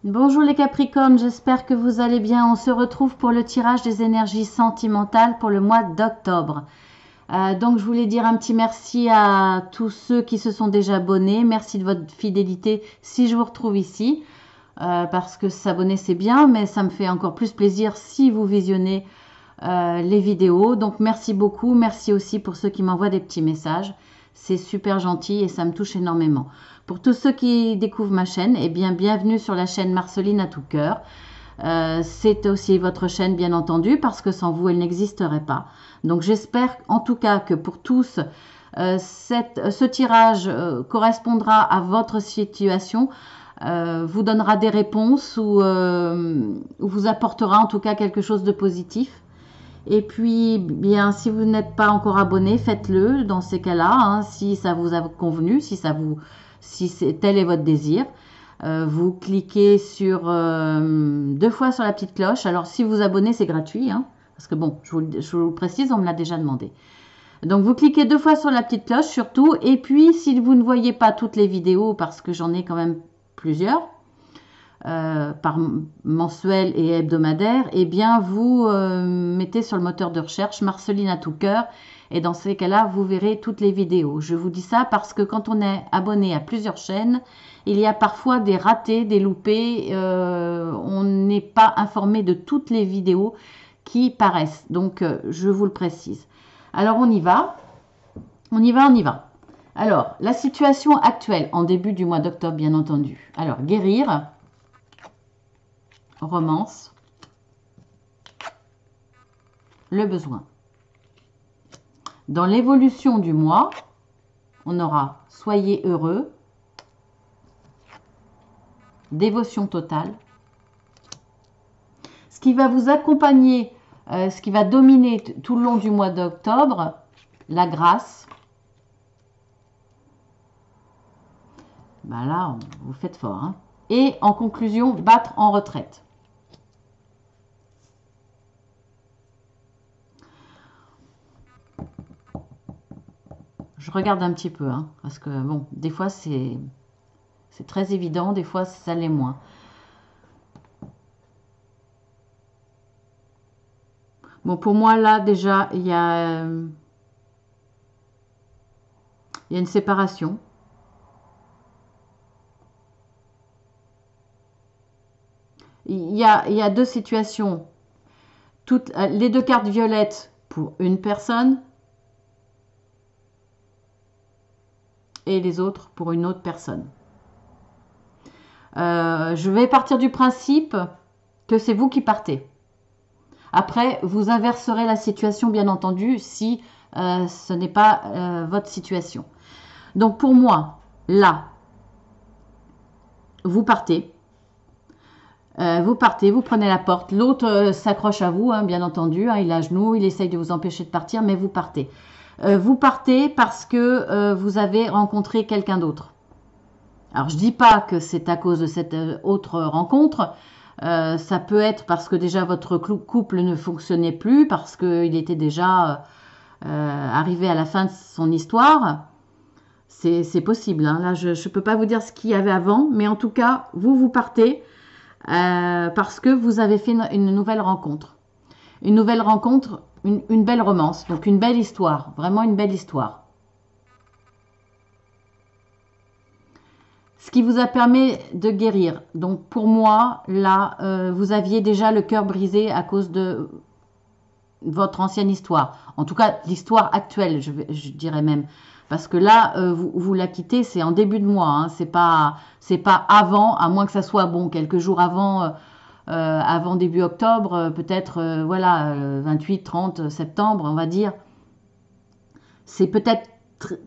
Bonjour les Capricornes, j'espère que vous allez bien. On se retrouve pour le tirage des énergies sentimentales pour le mois d'octobre. Donc je voulais dire un petit merci à tous ceux qui se sont déjà abonnés. Merci de votre fidélité si je vous retrouve ici. Parce que s'abonner c'est bien, mais ça me fait encore plus plaisir si vous visionnez les vidéos. Donc merci beaucoup. Merci aussi pour ceux qui m'envoient des petits messages. C'est super gentil et ça me touche énormément. Pour tous ceux qui découvrent ma chaîne, eh bien bienvenue sur la chaîne Marceline à tout cœur. C'est aussi votre chaîne bien entendu parce que sans vous elle n'existerait pas. Donc j'espère en tout cas que pour tous ce tirage correspondra à votre situation, vous donnera des réponses ou vous apportera en tout cas quelque chose de positif. Et puis, bien, si vous n'êtes pas encore abonné, faites-le dans ces cas-là, hein, si ça vous a convenu, si tel est votre désir. Vous cliquez sur 2 fois sur la petite cloche. Alors, si vous abonnez, c'est gratuit, hein, parce que bon, je vous le précise, on me l'a déjà demandé. Donc, vous cliquez 2 fois sur la petite cloche, surtout. Et puis, si vous ne voyez pas toutes les vidéos, parce que j'en ai quand même plusieurs, par mensuel et hebdomadaire, eh bien vous mettez sur le moteur de recherche Marceline à tout cœur et dans ces cas-là vous verrez toutes les vidéos. Je vous dis ça parce que quand on est abonné à plusieurs chaînes, il y a parfois des ratés, des loupés, on n'est pas informé de toutes les vidéos qui paraissent, donc je vous le précise. Alors on y va. Alors la situation actuelle en début du mois d'octobre bien entendu. Alors guérir, romance, le besoin. Dans l'évolution du mois, on aura soyez heureux, dévotion totale. Ce qui va vous accompagner, ce qui va dominer tout le long du mois d'octobre, la grâce. Ben là, vous faites fort, hein. Et en conclusion, battre en retraite. Je regarde un petit peu, hein, parce que bon, des fois c'est très évident, des fois ça l'est moins. Bon, pour moi là déjà il y a une séparation. Il y a 2 situations. Les 2 cartes violettes pour une personne et les autres pour une autre personne. Je vais partir du principe que c'est vous qui partez. Après, vous inverserez la situation, bien entendu, si ce n'est pas votre situation. Donc pour moi, là, vous partez. Vous prenez la porte. L'autre s'accroche à vous, hein, bien entendu. Hein, il est à genoux, il essaye de vous empêcher de partir, mais vous partez. Vous partez parce que vous avez rencontré quelqu'un d'autre. Alors, je dis pas que c'est à cause de cette autre rencontre. Ça peut être parce que déjà votre couple ne fonctionnait plus, parce qu'il était déjà arrivé à la fin de son histoire. C'est possible. Hein. Là, je ne peux pas vous dire ce qu'il y avait avant, mais en tout cas, vous partez parce que vous avez fait une nouvelle rencontre. Une nouvelle rencontre, une belle romance, donc une belle histoire, vraiment une belle histoire. Ce qui vous a permis de guérir. Donc pour moi, là, vous aviez déjà le cœur brisé à cause de votre ancienne histoire. En tout cas, l'histoire actuelle, je dirais même. Parce que là, vous la quittez, c'est en début de mois. Hein, c'est pas avant, à moins que ça soit bon quelques jours avant début octobre, peut-être voilà 28, 30 septembre, on va dire. C'est peut-être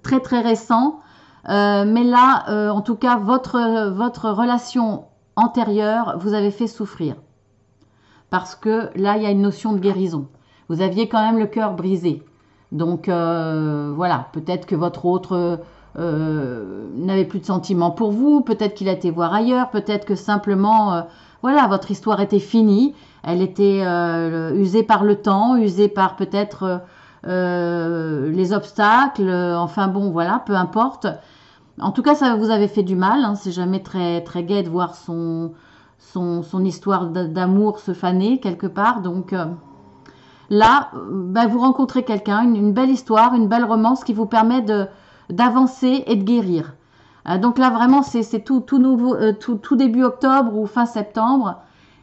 très très récent. Mais là, en tout cas, votre relation antérieure vous avez fait souffrir. Parce que là, il y a une notion de guérison. Vous aviez quand même le cœur brisé. Donc, voilà, peut-être que votre autre n'avait plus de sentiments pour vous. Peut-être qu'il a été voir ailleurs. Peut-être que simplement, voilà, votre histoire était finie. Elle était usée par le temps, usée par peut-être les obstacles. Enfin bon, voilà, peu importe. En tout cas, ça vous avait fait du mal. Hein, c'est jamais très très gai de voir son histoire d'amour se faner quelque part. Donc là, ben, vous rencontrez quelqu'un, une belle histoire, une belle romance qui vous permet d'avancer et de guérir. Donc là, vraiment, c'est tout nouveau, tout début octobre ou fin septembre.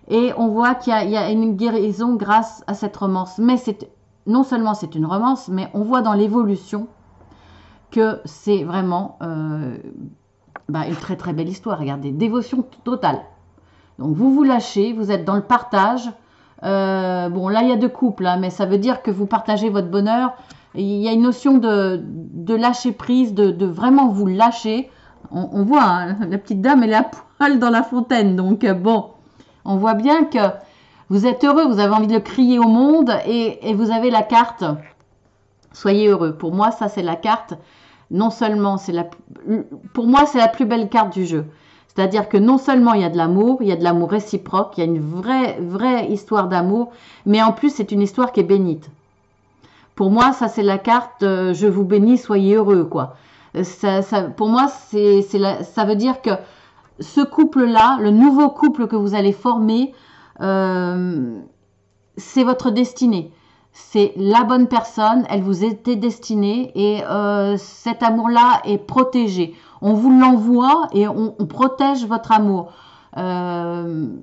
Et on voit qu'il y a une guérison grâce à cette romance. Mais non seulement c'est une romance, mais on voit dans l'évolution que c'est vraiment bah, une très très belle histoire. Regardez, dévotion totale. Donc vous vous lâchez, vous êtes dans le partage. Bon, là il y a deux couples, hein, mais ça veut dire que vous partagez votre bonheur. Il y a une notion de lâcher prise, de vraiment vous lâcher. On voit, hein, la petite dame, elle est à poil dans la fontaine. Donc bon, on voit bien que vous êtes heureux, vous avez envie de le crier au monde et vous avez la carte. Soyez heureux. Pour moi, ça c'est la carte. Non seulement pour moi c'est la plus belle carte du jeu. C'est-à-dire que non seulement il y a de l'amour réciproque, il y a une vraie histoire d'amour, mais en plus c'est une histoire qui est bénite. Pour moi, ça c'est la carte je vous bénis, soyez heureux, quoi. Pour moi, ça veut dire que ce couple-là, le nouveau couple que vous allez former, c'est votre destinée. C'est la bonne personne, elle vous était destinée et cet amour-là est protégé. On vous l'envoie et on protège votre amour. Elle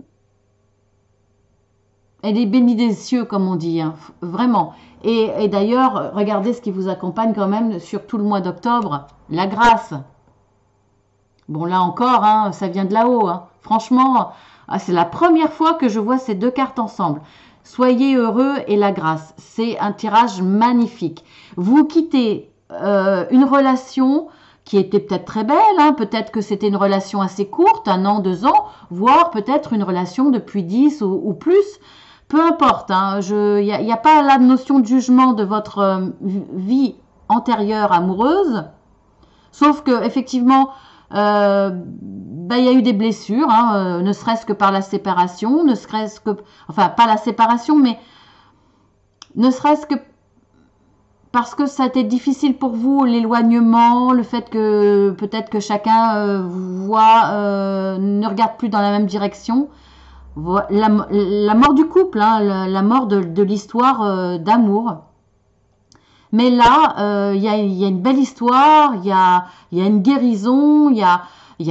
est bénie des cieux, comme on dit, hein, vraiment. Et d'ailleurs, regardez ce qui vous accompagne quand même sur tout le mois d'octobre, la grâce. Bon, là encore, hein, ça vient de là-haut. Hein. Franchement, c'est la première fois que je vois ces deux cartes ensemble. Soyez heureux et la grâce. C'est un tirage magnifique. Vous quittez une relation qui était peut-être très belle, hein, peut-être que c'était une relation assez courte, 1 an, 2 ans, voire peut-être une relation depuis 10 ou plus. Peu importe, hein, il n'y a pas la notion de jugement de votre vie antérieure amoureuse, sauf que effectivement, bah, y a eu des blessures, hein, ne serait-ce que par la séparation, ne serait-ce que, enfin pas la séparation, mais ne serait-ce que parce que ça a été difficile pour vous, l'éloignement, le fait que peut-être que chacun ne regarde plus dans la même direction. La mort du couple, hein, la mort de l'histoire d'amour. Mais là, il y a une belle histoire, il y a une guérison, il y a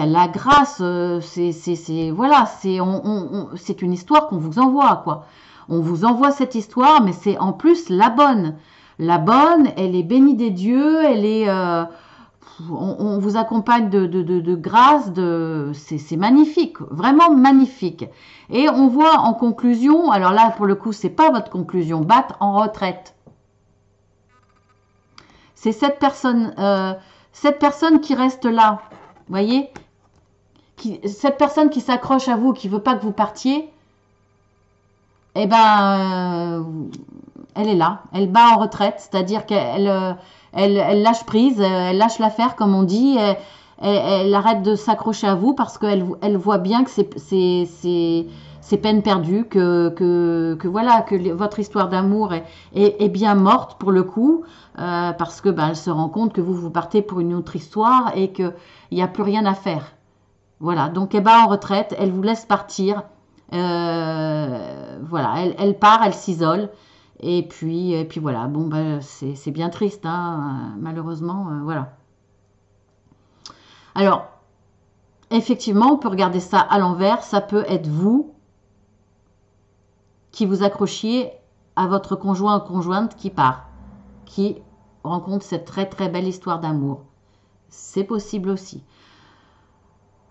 la grâce. Voilà, c'est une histoire qu'on vous envoie, quoi. On vous envoie cette histoire, mais c'est en plus la bonne. La bonne, elle est bénie des dieux, elle est, on vous accompagne de grâce, c'est magnifique, vraiment magnifique. Et on voit en conclusion, alors là pour le coup c'est pas votre conclusion, battre en retraite. C'est cette personne qui reste là, voyez, cette personne qui s'accroche à vous, qui veut pas que vous partiez, eh ben elle est là, elle bat en retraite, c'est-à-dire qu'elle elle lâche prise, elle lâche l'affaire comme on dit, elle arrête de s'accrocher à vous parce qu'elle voit bien que c'est peine perdue, que voilà, que votre histoire d'amour est bien morte pour le coup, parce que elle se rend compte que vous partez pour une autre histoire et qu'il n'y a plus rien à faire. Voilà, donc elle bat en retraite, elle vous laisse partir, voilà, elle part, elle s'isole. Et puis voilà, bon, c'est bien triste, hein, malheureusement, voilà. Alors, effectivement, on peut regarder ça à l'envers, ça peut être vous qui vous accrochiez à votre conjoint ou conjointe qui part, qui rencontre cette très très belle histoire d'amour. C'est possible aussi.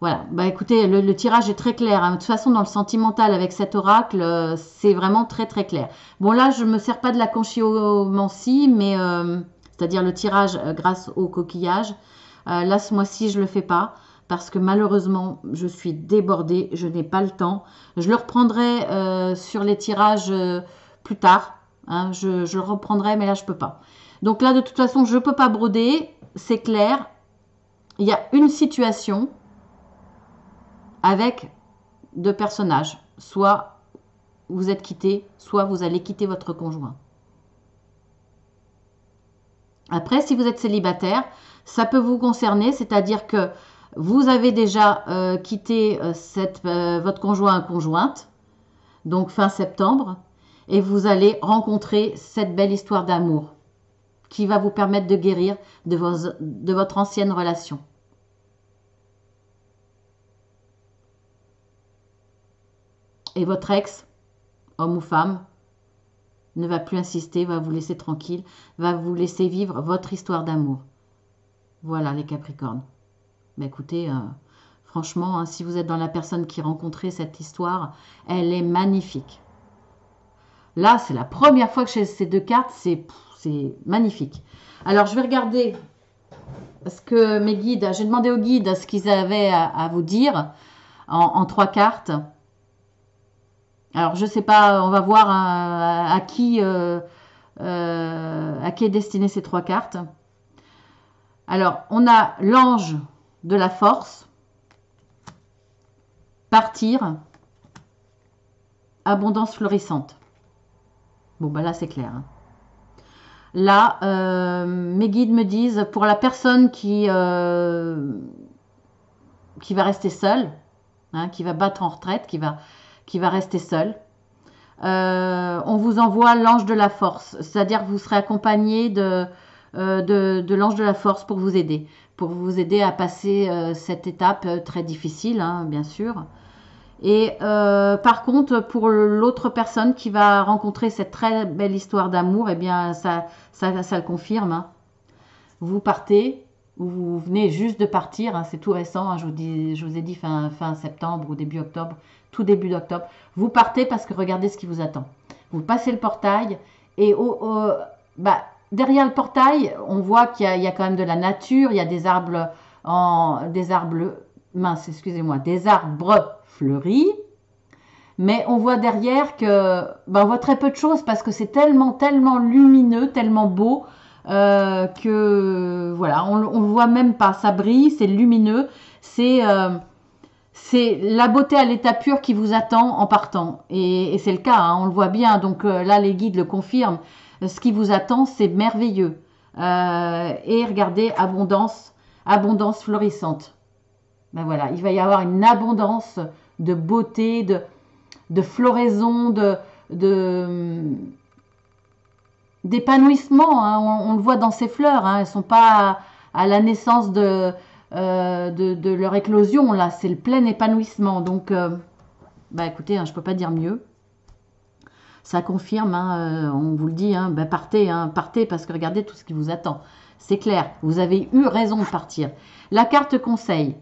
Voilà, écoutez, le tirage est très clair, hein. De toute façon, dans le sentimental, avec cet oracle, c'est vraiment très très clair. Bon, là, je ne me sers pas de la conchyomancie, mais c'est-à-dire le tirage grâce au coquillage. Là, ce mois-ci, je ne le fais pas, parce que malheureusement, je suis débordée, je n'ai pas le temps. Je le reprendrai sur les tirages plus tard, hein. Je le reprendrai, mais là, je ne peux pas. Donc là, de toute façon, je ne peux pas broder, c'est clair. Il y a une situation avec 2 personnages. Soit vous êtes quitté, soit vous allez quitter votre conjoint. Après, si vous êtes célibataire, ça peut vous concerner, c'est-à-dire que vous avez déjà quitté votre conjointe, donc fin septembre, et vous allez rencontrer cette belle histoire d'amour qui va vous permettre de guérir de votre ancienne relation. Et votre ex, homme ou femme, ne va plus insister, va vous laisser tranquille, va vous laisser vivre votre histoire d'amour. Voilà les Capricornes. Ben écoutez, franchement, hein, si vous êtes dans la personne qui rencontrait cette histoire, elle est magnifique. Là, c'est la première fois que j'ai ces deux cartes, c'est magnifique. Alors, je vais regarder ce que mes guides, j'ai demandé aux guides ce qu'ils avaient à vous dire en 3 cartes. Alors, je sais pas, on va voir à qui est destiné ces 3 cartes. Alors, on a l'ange de la force, partir, abondance florissante. Bon, bah là, c'est clair. Hein. Là, mes guides me disent, pour la personne qui va rester seule, hein, qui va battre en retraite, qui va rester seule, on vous envoie l'ange de la force. C'est-à-dire que vous serez accompagné de l'ange de la force pour vous aider à passer cette étape très difficile, hein, bien sûr. Et par contre, pour l'autre personne qui va rencontrer cette très belle histoire d'amour, eh bien, ça le confirme. Hein. Vous partez, ou vous venez juste de partir, hein, c'est tout récent, hein, je vous ai dit fin septembre ou début octobre, tout début d'octobre. Vous partez parce que regardez ce qui vous attend. Vous passez le portail et derrière le portail, on voit qu'il y a quand même de la nature, il y a des arbres fleuris, mais on voit derrière que on voit très peu de choses parce que c'est tellement lumineux, tellement beau que voilà, on le voit même pas, ça brille, c'est lumineux, c'est la beauté à l'état pur qui vous attend en partant et c'est le cas, hein, on le voit bien, donc là les guides le confirment, ce qui vous attend c'est merveilleux et regardez, abondance florissante. Ben voilà, il va y avoir une abondance de beauté, de floraison, d'épanouissement. Hein. On le voit dans ces fleurs. Hein. Elles ne sont pas à la naissance de leur éclosion. Là, c'est le plein épanouissement. Donc, écoutez, hein, je ne peux pas dire mieux. Ça confirme, hein, on vous le dit, hein, partez parce que regardez tout ce qui vous attend. C'est clair, vous avez eu raison de partir. La carte conseil.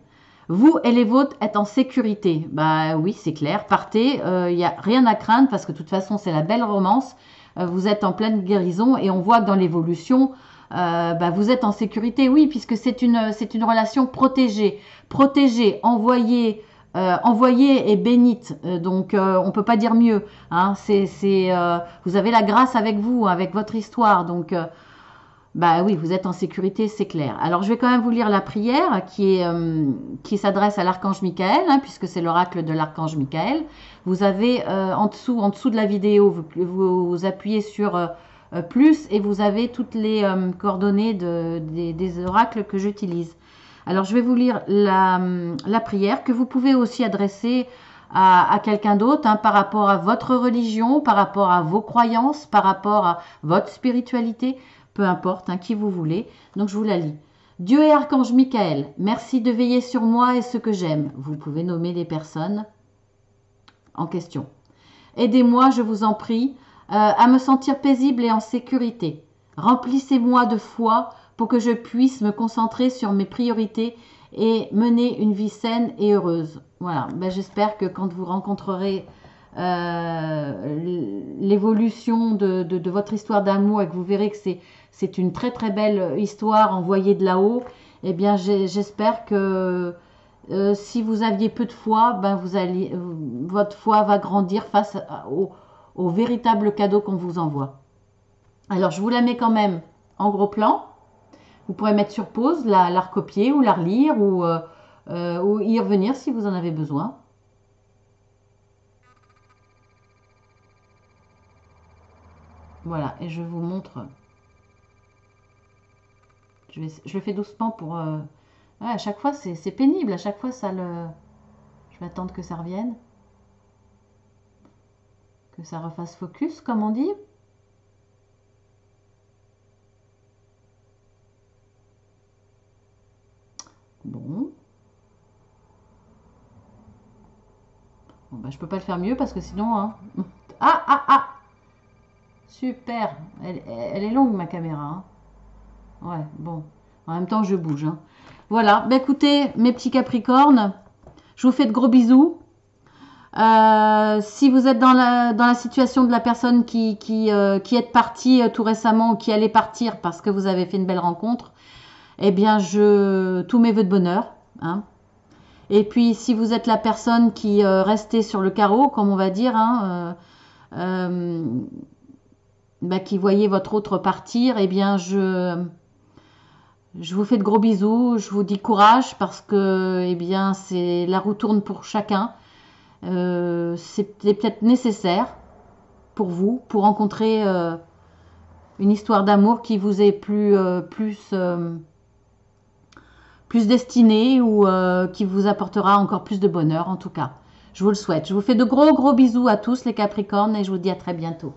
Vous et les vôtres êtes en sécurité. Bah oui, c'est clair. Partez, il n'y a rien à craindre parce que de toute façon, c'est la belle romance. Vous êtes en pleine guérison et on voit que dans l'évolution, vous êtes en sécurité. Oui, puisque c'est une relation protégée. Protégée, envoyée et bénite. Donc, on peut pas dire mieux. Hein. Vous avez la grâce avec vous, avec votre histoire. Donc, oui, vous êtes en sécurité, c'est clair. Alors, je vais quand même vous lire la prière qui s'adresse à l'archange Michael, hein, puisque c'est l'oracle de l'archange Michael. Vous avez en dessous de la vidéo, vous appuyez sur plus et vous avez toutes les coordonnées des oracles que j'utilise. Alors, je vais vous lire la prière que vous pouvez aussi adresser à quelqu'un d'autre, hein, par rapport à votre religion, par rapport à vos croyances, par rapport à votre spiritualité, peu importe, hein, qui vous voulez. Donc, je vous la lis. Dieu et Archange Michael, merci de veiller sur moi et ce que j'aime. Vous pouvez nommer les personnes en question. Aidez-moi, je vous en prie, à me sentir paisible et en sécurité. Remplissez-moi de foi pour que je puisse me concentrer sur mes priorités et mener une vie saine et heureuse. Voilà, j'espère que quand vous rencontrerez l'évolution de votre histoire d'amour et que vous verrez que c'est une très très belle histoire envoyée de là-haut, eh bien j'espère que si vous aviez peu de foi, votre foi va grandir face au véritable cadeau qu'on vous envoie. Alors je vous la mets quand même en gros plan. Vous pourrez mettre sur pause, la recopier ou la relire ou y revenir si vous en avez besoin. Voilà, et je vous montre. Je le fais doucement pour Ouais, à chaque fois, c'est pénible. À chaque fois, ça le... Je vais attendre que ça revienne. Que ça refasse focus, comme on dit. Bon. Bon bah, je peux pas le faire mieux parce que sinon... Hein. Ah, ah, ah! Super. Elle est longue, ma caméra. Hein. Ouais, bon. En même temps, je bouge. Hein. Voilà. Bah, écoutez, mes petits Capricornes, je vous fais de gros bisous. Si vous êtes dans la situation de la personne qui est partie tout récemment ou qui allait partir parce que vous avez fait une belle rencontre, eh bien, tous mes voeux de bonheur. Hein. Et puis, si vous êtes la personne qui restait sur le carreau, comme on va dire, hein, bah, qui voyait votre autre partir, eh bien, je vous fais de gros bisous. Je vous dis courage parce que, eh bien, la roue tourne pour chacun. C'était peut-être nécessaire pour vous, pour rencontrer une histoire d'amour qui vous est plus destinée ou qui vous apportera encore plus de bonheur en tout cas. Je vous le souhaite. Je vous fais de gros bisous à tous les Capricornes et je vous dis à très bientôt.